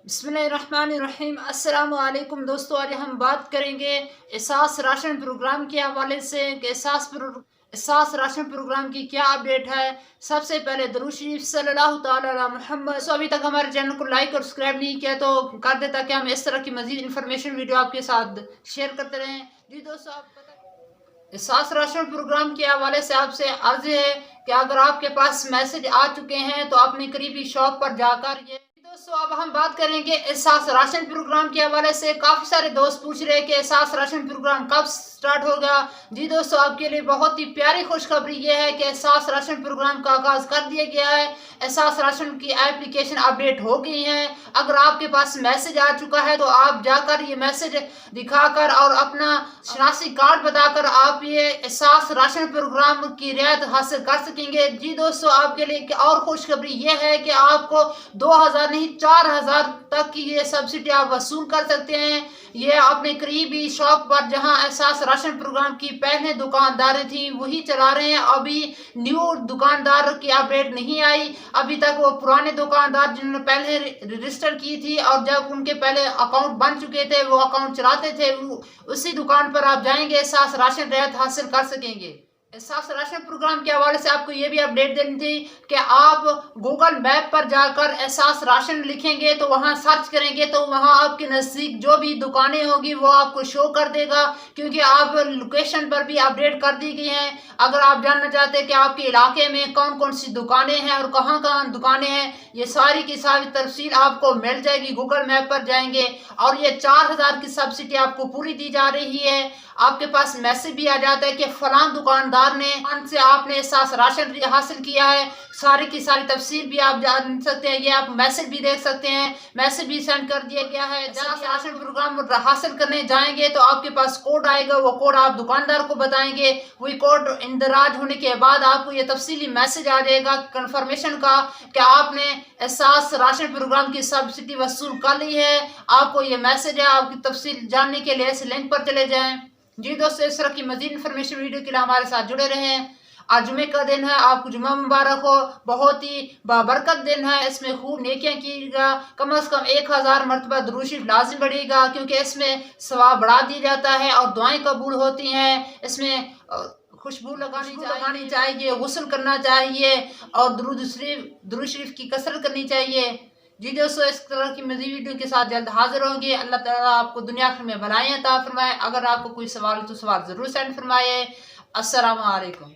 बिस्मिल्लाहिर्रहमानिर्रहीम। अस्सलाम वालेकुम दोस्तों, आज हम बात करेंगे एहसास राशन प्रोग्राम के हवाले से कि एहसास राशन प्रोग्राम की क्या अपडेट है। सबसे पहले दुरूद शरीफ सल्लल्लाहु तआला अला मुहम्मद। अभी तक हमारे चैनल को लाइक और सब्सक्राइब नहीं किया तो कर दे, ताकि हम इस तरह की मजीद इन्फॉर्मेशन वीडियो आपके साथ शेयर करते रहें। जी दोस्तों, एहसास राशन प्रोग्राम के हवाले से आपसे अर्ज है कि अगर आपके पास मैसेज आ चुके हैं तो अपनी करीबी शॉप पर जाकर ये दोस्तों, अब हम बात करेंगे एहसास राशन प्रोग्राम के हवाले से। काफी सारे दोस्त पूछ रहे हैं कि एहसास राशन प्रोग्राम कब स्टार्ट होगा। जी दोस्तों, आपके लिए बहुत ही प्यारी खुशखबरी ये है कि एहसास राशन प्रोग्राम का आगाज कर दिया गया है। एहसास राशन की एप्लीकेशन अपडेट हो गई है। अगर आपके पास मैसेज आ चुका है तो आप जाकर ये मैसेज दिखाकर और अपना शनासी कार्ड बताकर आप ये एहसास राशन प्रोग्राम की रियायत हासिल कर सकेंगे। जी दोस्तों, आपके लिए एक और खुशखबरी ये है कि आपको 2000 नहीं 4000 तक की ये सब्सिडी आप वसूल कर सकते हैं। ये अपने करीबी शॉप पर जहां एहसास राशन प्रोग्राम की पहले दुकानदारें थी वही चला रहे हैं। अभी न्यू दुकानदार की अपडेट नहीं आई। अभी तक वो पुराने दुकानदार जिन्होंने पहले रजिस्टर की थी और जब उनके पहले अकाउंट बन चुके थे वो अकाउंट चलाते थे, उसी दुकान पर आप जाएंगे एहसास राशन रियायत हासिल कर सकेंगे। एहसास राशन प्रोग्राम के हवाले से आपको ये भी अपडेट देनी थी कि आप गूगल मैप पर जाकर एहसास राशन लिखेंगे तो वहां सर्च करेंगे तो वहां आपके नज़दीक जो भी दुकानें होगी वो आपको शो कर देगा, क्योंकि आप लोकेशन पर भी अपडेट कर दी गई हैं। अगर आप जानना चाहते हैं कि आपके इलाके में कौन कौन सी दुकानें हैं और कहाँ कहाँ दुकानें हैं, ये सारी की सारी तफसील आपको मिल जाएगी। गूगल मैप पर जाएंगे और ये 4000 की सब्सिडी आपको पूरी दी जा रही है। आपके पास मैसेज भी आ जाता है कि फलां दुकानदार ने से आपने एहसास राशन हासिल किया है। सारी की सारी तफसील भी आप जान सकते हैं। ये आप मैसेज भी देख सकते हैं, मैसेज भी सेंड कर दिया गया है। जब राशन प्रोग्राम हासिल करने जाएंगे तो आपके पास कोड आएगा, वो कोड आप दुकानदार को बताएंगे। वही कोड इंदराज होने के बाद आपको ये तफसीली मैसेज आ जाएगा कंफर्मेशन का कि आपने एहसास राशन प्रोग्राम की सब्सिडी वसूल कर ली है। आपको ये मैसेज है। आपकी तफसील जानने के लिए इस लिंक पर चले जाएं। जी दोस्तों, इस तरह की मजीद इन्फॉर्मेशन वीडियो के लिए हमारे साथ जुड़े रहें। आज जुमे का दिन है, आपको जुमा मुबारक हो। बहुत ही बाबरकत दिन है, इसमें खूब नेकियां कीजिएगा। कम से कम 1000 मरतबा दुरूद शरीफ लाजिम पढ़िएगा, क्योंकि इसमें सवाब बढ़ा दिया जाता है और दुआएं कबूल होती हैं। इसमें खुशबू लगानी चाहिए, गुस्ल करना चाहिए और दुरूद शरीफ की कसरत करनी चाहिए। जी दोस्तों, इस तरह की मज़ीद वीडियो के साथ जल्द हाजिर होंगे। अल्लाह ताला आपको दुनिया आखिरत में भलाइयाँ अता फरमाए। अगर आपको कोई सवाल तो सवाल ज़रूर सेंड फरमाए। अस्सलाम वालेकुम।